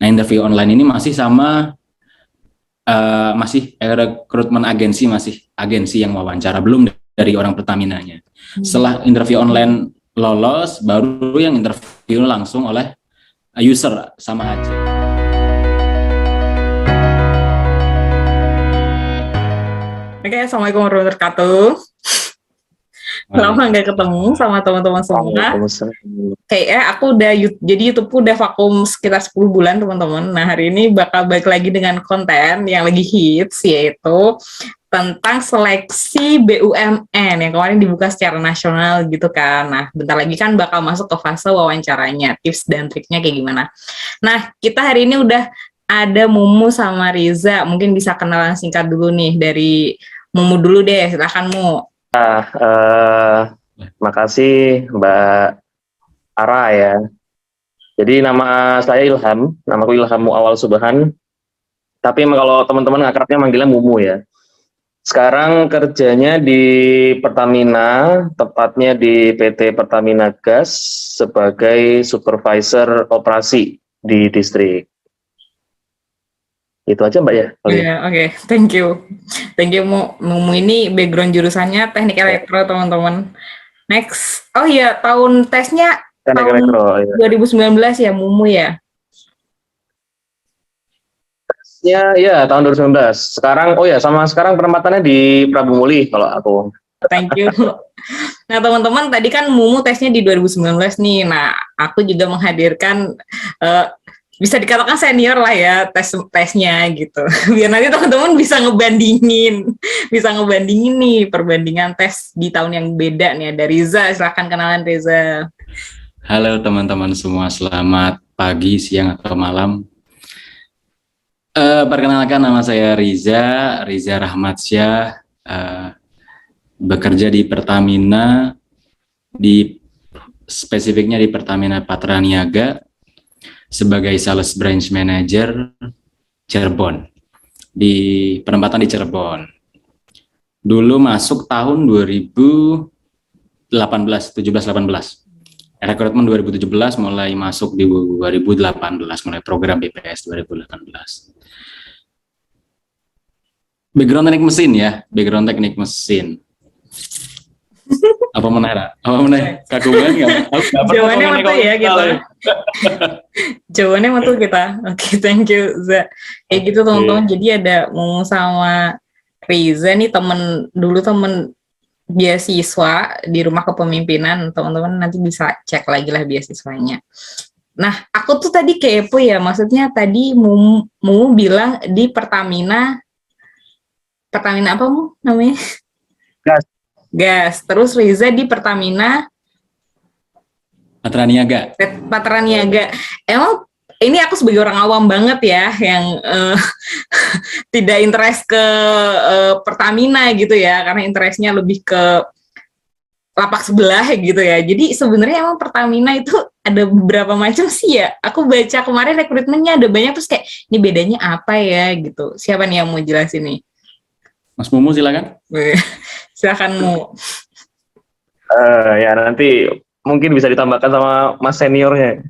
Nah, interview online ini masih sama masih rekrutmen agensi, masih agensi yang wawancara, belum dari orang Pertamina-nya. Setelah interview online lolos, baru yang interview langsung oleh user sama aja. Oke, Assalamualaikum warahmatullahi wabarakatuh. Lama nggak ketemu sama teman-teman semua. Kayaknya aku udah, jadi YouTube udah vakum sekitar 10 bulan teman-teman. Nah, hari ini bakal balik lagi dengan konten yang lagi hits, yaitu tentang seleksi BUMN yang kemarin dibuka secara nasional gitu kan. Nah, bentar lagi kan bakal masuk ke fase wawancaranya, tips dan triknya kayak gimana. Nah, kita hari ini udah ada Mumu sama Riza. Mungkin bisa kenalan singkat dulu nih dari Mumu dulu deh, silakan Mu. Makasih Mbak Ara ya. Jadi nama saya Ilham, namaku Ilham Muawal Subhan. Tapi kalau teman-teman akrabnya manggilnya Mumu ya. Sekarang kerjanya di Pertamina, tepatnya di PT Pertamina Gas sebagai supervisor operasi di distrik. Itu aja Mbak ya. Iya, oke. Thank you. Thank you Mumu ini background jurusannya teknik elektro teman-teman. Next. Oh iya, tahun tesnya Teknik tahun elektro, 2019 ya Mumu ya? Ya, tahun 2019. Sekarang, sekarang penempatannya di Prabu Muli kalau aku. Thank you. Nah, teman-teman, tadi kan Mumu tesnya di 2019 nih. Nah, aku juga menghadirkan bisa dikatakan senior lah ya tesnya gitu. Biar nanti teman-teman bisa ngebandingin nih perbandingan tes di tahun yang beda nih. Ada Riza, silakan kenalan Riza. Halo teman-teman semua, selamat pagi, siang atau malam. Perkenalkan, nama saya Riza Rahmatsyah, bekerja di Pertamina, spesifiknya di Pertamina Patraniaga sebagai Sales Branch Manager Cirebon, di penempatan di Cirebon. Dulu masuk tahun 17-18. Rekrutmen 2017, mulai masuk di 2018, mulai program BPS 2018. Background teknik mesin. Apa menarik? Kagungan nggak? Jawabannya betul ya kita. Jawabannya betul kita. Oke, thank you Za. Kayak gitu teman-teman. Jadi ada Mumu sama Riza nih temen beasiswa di rumah kepemimpinan. Teman-teman nanti bisa cek lagi lah beasiswanya. Nah, aku tuh tadi kepo ya. Maksudnya tadi Mumu bilang di Pertamina apa Mu namanya? Gas. Terus Riza di Pertamina Patraniaga. Emang ini aku sebagai orang awam banget ya, yang tidak interest ke Pertamina gitu ya, karena interestnya lebih ke lapak sebelah gitu ya. Jadi sebenarnya emang Pertamina itu ada beberapa macam sih ya. Aku baca kemarin rekrutmennya ada banyak, terus kayak ini bedanya apa ya gitu. Siapa nih yang mau jelasin nih? Mas Mumu silakan. Silakan Mu. Ya nanti mungkin bisa ditambahkan sama Mas seniornya.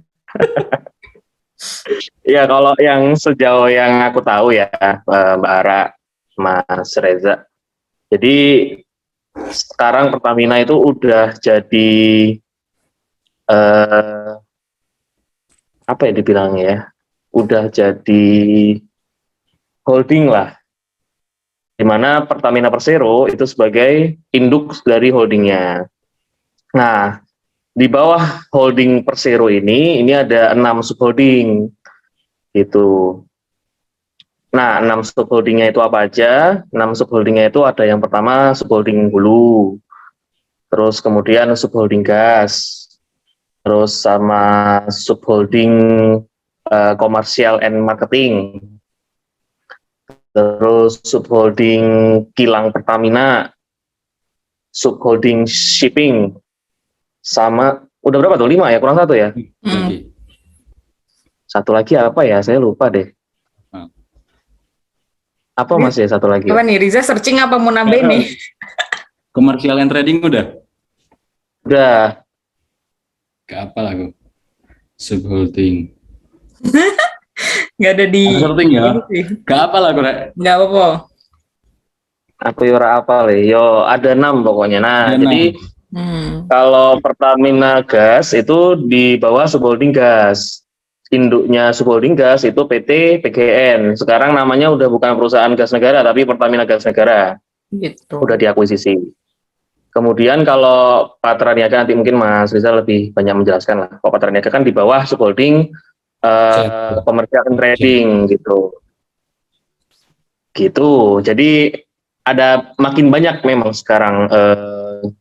Ya kalau yang sejauh yang aku tahu ya Mbak Ara, Mas Reza. Jadi sekarang Pertamina itu udah jadi apa ya dibilangnya ya? Udah jadi holding lah. Di mana Pertamina Persero itu sebagai induk dari holdingnya. Nah, di bawah holding Persero ini ada 6 subholding gitu. Nah, 6 subholdingnya itu apa aja? 6 subholdingnya itu ada yang pertama subholding hulu, terus kemudian subholding gas, terus sama subholding komersial and marketing, terus subholding kilang Pertamina, subholding shipping, sama udah berapa tuh? 5 ya, kurang 1 ya? Satu lagi apa ya? Saya lupa deh. Apa Mas ya satu lagi? Apa nih, Riza searching apa mau nambahin nih? Commercial and trading udah? Udah. Gak apa lah gue. Subholding. nggak ada di Searching ya. ini sih. Gak apa lah gue. Nggak apa-apa. Aku ora apa yo ada 6 pokoknya. Nah, Ada jadi kalau Pertamina Gas itu di bawah Subholding Gas. Induknya Subholding Gas itu PT PGN. Sekarang namanya udah bukan perusahaan gas negara tapi Pertamina Gas Negara. Gitu. Udah diakuisisi. Kemudian kalau Patra Niaga nanti mungkin Mas Rizal lebih banyak menjelaskan lah. Kalau Patra Niaga kan di bawah Subholding Pemerjaan Trading gitu. Gitu. Jadi ada makin banyak memang sekarang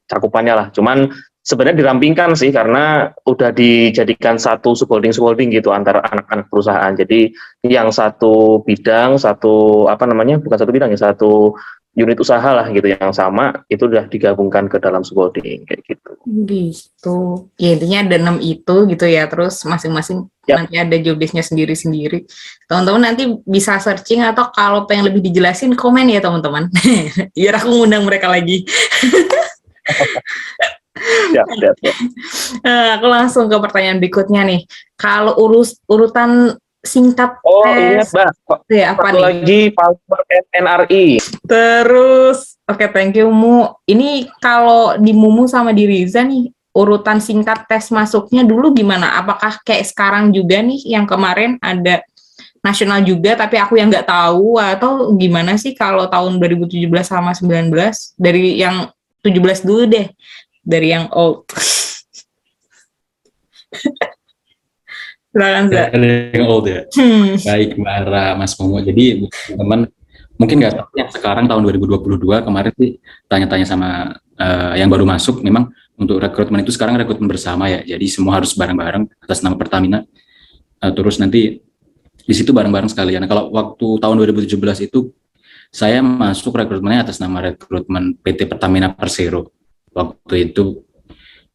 cakupannya lah. Cuman sebenarnya dirampingkan sih karena udah dijadikan satu subholding gitu antara anak-anak perusahaan. Jadi yang satu bidang, bukan satu bidang ya, satu unit usaha lah gitu yang sama itu udah digabungkan ke dalam subholding kayak gitu. Gitu. Ya intinya ada 6 itu gitu ya. Terus masing-masing nanti ada job desk-nya sendiri-sendiri. Teman-teman nanti bisa searching atau kalau pengen lebih dijelasin komen ya teman-teman. Biar aku ngundang mereka lagi. Siap. Aku langsung ke pertanyaan berikutnya nih. Kalau urutan singkat ingat Mbak. Ya, apa nih? Lagi password NRI. Terus, oke, thank you Mu. Ini kalau di Mumu sama di Riza nih, urutan singkat tes masuknya dulu gimana? Apakah kayak sekarang juga nih, yang kemarin ada nasional juga, tapi aku yang nggak tahu, atau gimana sih kalau tahun 2017 sama 19? Dari yang 17 dulu deh, dari yang old. Silakan, Za. Yang old ya. Baik Mbak Ara, Mas Momo. Jadi teman mungkin nggak tahu yang sekarang tahun 2022 kemarin sih tanya-tanya sama yang baru masuk. Memang untuk rekrutmen itu sekarang rekrutmen bersama ya. Jadi semua harus bareng-bareng atas nama Pertamina. Terus nanti di situ bareng-bareng sekalian. Nah, kalau waktu tahun 2017 itu saya masuk rekrutmennya atas nama rekrutmen PT Pertamina Persero. Waktu itu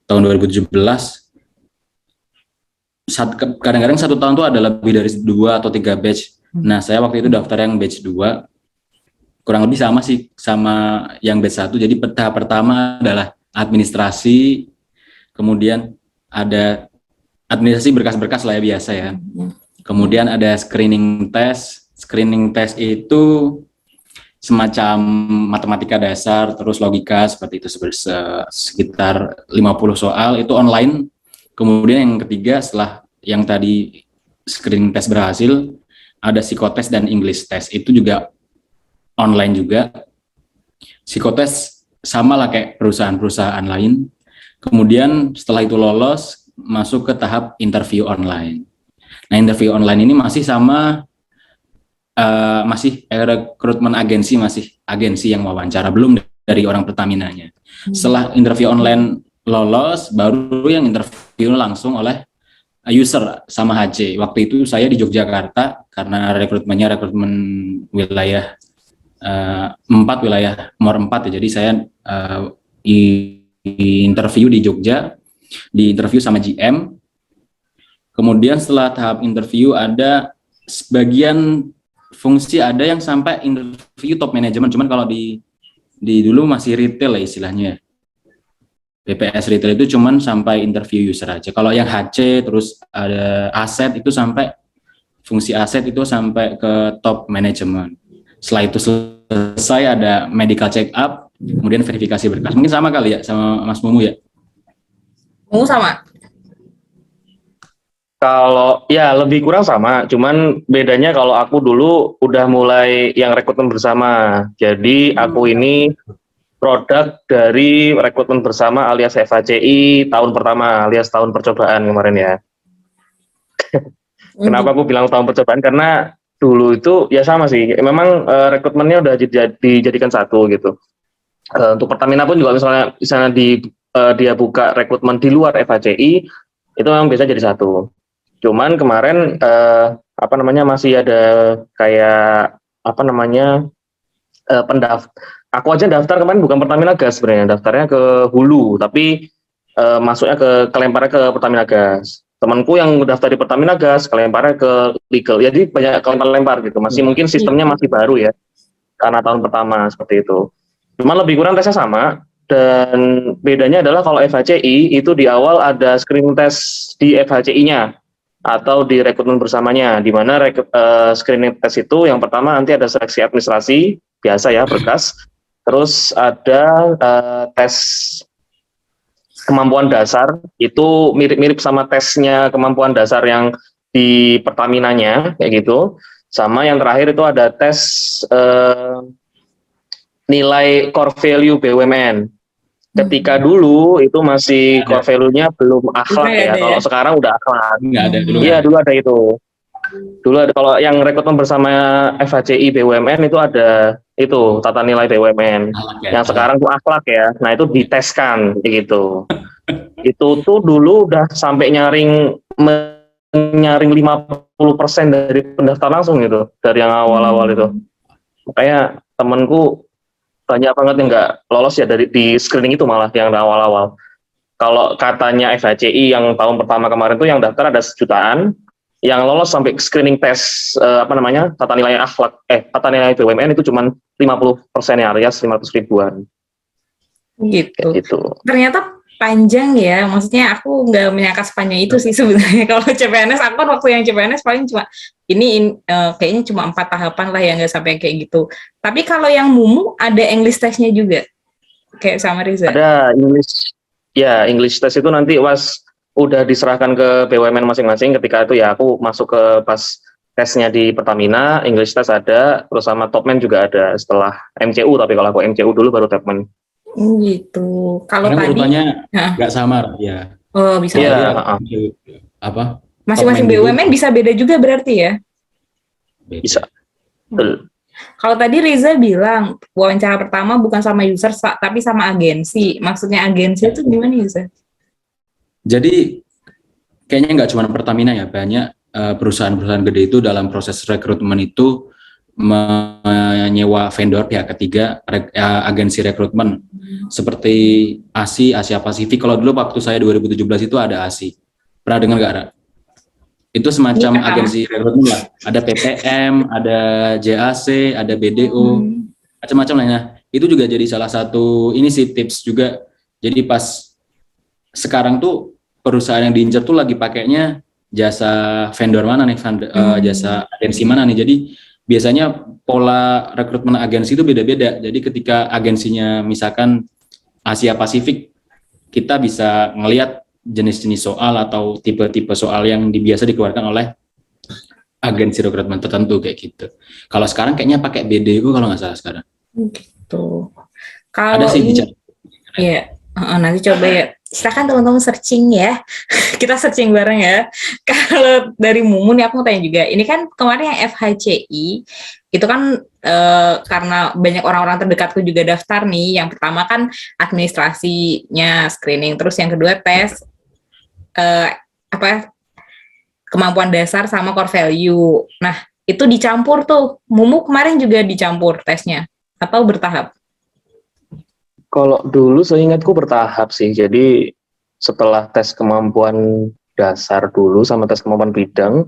tahun 2017 kadang-kadang satu tahun tuh ada lebih dari 2 atau 3 batch. Nah, saya waktu itu daftar yang batch 2, kurang lebih sama sih sama yang batch 1. Jadi tahap pertama adalah administrasi, kemudian ada administrasi berkas-berkas lah ya biasa ya. Kemudian ada screening test. Screening test itu semacam matematika dasar, terus logika seperti itu, sekitar 50 soal itu online. Kemudian yang ketiga setelah yang tadi screening test berhasil, ada psikotes dan English test, itu juga online juga. Psikotes sama lah kayak perusahaan-perusahaan lain. Kemudian setelah itu lolos, masuk ke tahap interview online. Nah, interview online ini masih sama, masih rekrutmen agensi, masih agensi yang wawancara, belum dari orang Pertaminanya. Setelah interview online lolos, baru yang interview langsung oleh user sama HC. Waktu itu saya di Yogyakarta karena rekrutmennya rekrutmen wilayah 4, wilayah nomor 4 ya. Jadi saya interview di Jogja, di interview sama GM. Kemudian setelah tahap interview ada sebagian fungsi ada yang sampai interview top management, cuman kalau di dulu masih retail lah istilahnya. BPS retail itu cuman sampai interview user aja. Kalau yang HC terus ada aset itu sampai fungsi aset itu sampai ke top management. Setelah itu selesai ada medical check up, kemudian verifikasi berkas. Mungkin sama kali ya sama Mas Mumu ya? Mumu sama? Kalau ya lebih kurang sama, cuman bedanya kalau aku dulu udah mulai yang rekrutmen bersama. Jadi aku ini produk dari rekrutmen bersama alias FHCI tahun pertama alias tahun percobaan kemarin ya. Kenapa aku bilang tahun percobaan? Karena dulu itu ya sama sih, memang rekrutmennya udah dijadikan satu gitu. Untuk Pertamina pun juga misalnya dia buka rekrutmen di luar FHCI itu memang bisa jadi satu. Cuman kemarin masih ada kayak aku aja daftar kemarin bukan Pertamina Gas sebenarnya, daftarnya ke Hulu, tapi masuknya kelemparnya ke Pertamina Gas. Temanku yang daftar di Pertamina Gas kelemparnya ke legal. Jadi banyak kelempar gitu. Masih mungkin sistemnya masih baru ya, karena tahun pertama seperti itu. Cuman lebih kurang tesnya sama, dan bedanya adalah kalau FHCI itu di awal ada screening test di FHCI-nya. atau di rekrutmen bersamanya, di mana screening test itu yang pertama nanti ada seleksi administrasi biasa ya, berkas, terus ada tes kemampuan dasar, itu mirip-mirip sama tesnya kemampuan dasar yang di Pertaminanya kayak gitu, sama yang terakhir itu ada tes nilai core value BUMN. Ketika dulu itu masih core value-nya belum akhlak ya. Kalau sekarang udah akhlak. Nggak ada dulu. Iya, dulu ada itu. Dulu ada, kalau yang rekrutmen bersama FHCI BUMN itu ada itu tata nilai BUMN. Ya, yang sekarang tuh akhlak ya. Nah, itu diteskan gitu. Itu tuh dulu udah sampai nyaring 50% dari pendaftar langsung gitu, dari yang awal-awal itu. Makanya temenku banyak banget yang nggak lolos ya dari di screening itu, malah yang awal-awal. Kalau katanya FHCI yang tahun pertama kemarin tuh yang daftar ada 1 jutaan, yang lolos sampai screening tes tata nilai akhlak, tata nilai BUMN itu cuma 50% ya, alias 500 ribuan. Gitu. Ternyata panjang ya, maksudnya aku nggak menyangka sepanjang itu sih sebenarnya. Kalau CPNS, aku kan waktu yang CPNS paling cuma kayaknya cuma 4 tahapan lah ya, nggak sampai kayak gitu. Tapi kalau yang Mumu ada English testnya juga, kayak sama Riza? Ada English, ya English test itu nanti udah diserahkan ke BUMN masing-masing. Ketika itu ya aku masuk ke pas tesnya di Pertamina, English test ada, terus sama Topman juga ada setelah MCU, tapi kalau aku MCU dulu baru Topman. Gitu. Kalau tadi rupanya nggak sama ya. Oh, bisa. Iya. Apa? Masing-masing BUMN bisa beda juga berarti ya? Bisa. Betul. Kalau tadi Riza bilang wawancara pertama bukan sama user tapi sama agensi. Maksudnya agensi itu gimana Riza? Jadi kayaknya nggak cuma Pertamina ya, banyak perusahaan-perusahaan gede itu dalam proses rekrutmen itu menyewa vendor pihak ketiga, agensi rekrutmen seperti ASI, Asia Pasifik. Kalau dulu waktu saya 2017 itu ada ASI. Pernah dengar nggak, Ra? Itu semacam agensi rekrutmen lah. Ada PPM, ada JAC, ada BDO, macam-macam lainnya. Itu juga jadi salah satu ini sih tips juga. Jadi pas sekarang tuh perusahaan yang diincar tuh lagi pakainya jasa vendor mana nih, jasa agensi mana nih. Jadi biasanya pola rekrutmen agensi itu beda-beda. Jadi ketika agensinya misalkan Asia Pasifik, kita bisa ngelihat jenis-jenis soal atau tipe-tipe soal yang biasa dikeluarkan oleh agensi rekrutmen tertentu kayak gitu. Kalau sekarang kayaknya pakai BDO kalau nggak salah sekarang. Gitu. Kalau ada sih ini, ya nanti coba ya. Silakan teman-teman searching ya. Kita searching bareng ya. Kalau dari Mumu nih aku mau tanya juga. Ini kan kemarin yang FHCI itu kan karena banyak orang-orang terdekatku juga daftar nih. Yang pertama kan administrasinya screening, terus yang kedua tes kemampuan dasar sama core value. Nah, itu dicampur tuh. Mumu kemarin juga dicampur tesnya atau bertahap? Kalau dulu seingatku bertahap sih. Jadi setelah tes kemampuan dasar dulu sama tes kemampuan bidang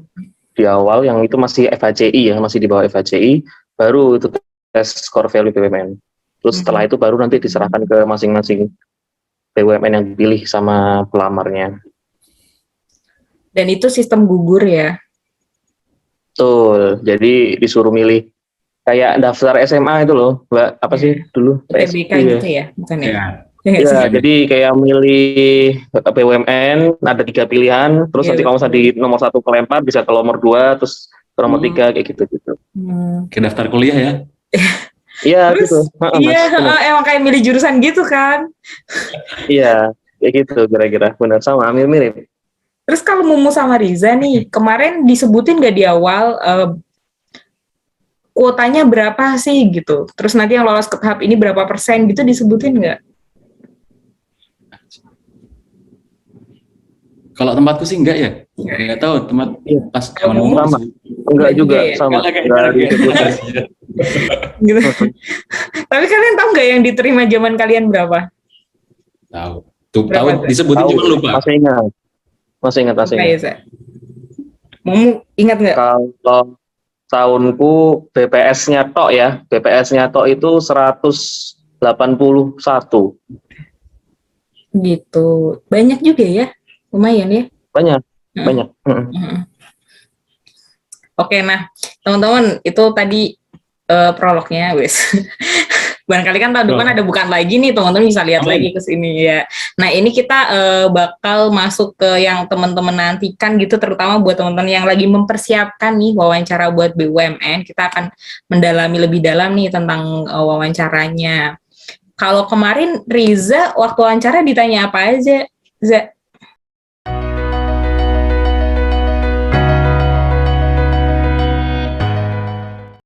di awal yang itu masih FHCI ya, masih di bawah FHCI, baru itu tes core value BUMN. Terus setelah itu baru nanti diserahkan ke masing-masing BUMN yang dipilih sama pelamarnya. Dan itu sistem gugur ya? Betul. Jadi disuruh milih kayak daftar SMA itu loh, Mbak, apa sih dulu? PBK gitu ya, bukan ya? Ya, jadi kayak milih BUMN, ada 3 pilihan, terus nanti kalau misalnya di nomor 1 kelempar, bisa ke nomor 2, terus ke nomor 3, kayak gitu-gitu. Kayak daftar kuliah ya? Iya, gitu. Iya, emang kayak milih jurusan gitu kan? Iya, kayak gitu kira-kira, benar sama, mirip-mirip. Terus kalau Mumu sama Riza nih, kemarin disebutin nggak di awal kuotanya berapa sih gitu? Terus nanti yang lolos ke tahap ini berapa persen gitu disebutin nggak? Kalau tempatku sih enggak ya, enggak tahu tempat pas zaman umum sama, enggak juga ya? Sama. Gitu. Tapi kalian tahu nggak yang diterima zaman kalian berapa? Tahu. Tahu disebutin cuma lupa. Masih ingat. Mumu ingat nggak? Kalau tahunku BPS-nya tok ya, BPS-nya tok itu 181. Gitu. Banyak juga ya? Lumayan ya? Banyak. banyak. Oke, nah teman-teman itu tadi prolognya, wes. Barangkali kan tahun depan ada bukan lagi nih, teman-teman bisa lihat lagi ke sini ya. Nah ini kita bakal masuk ke yang teman-teman nantikan gitu, terutama buat teman-teman yang lagi mempersiapkan nih wawancara buat BUMN. Kita akan mendalami lebih dalam nih tentang wawancaranya. Kalau kemarin Riza waktu wawancara ditanya apa aja, Za?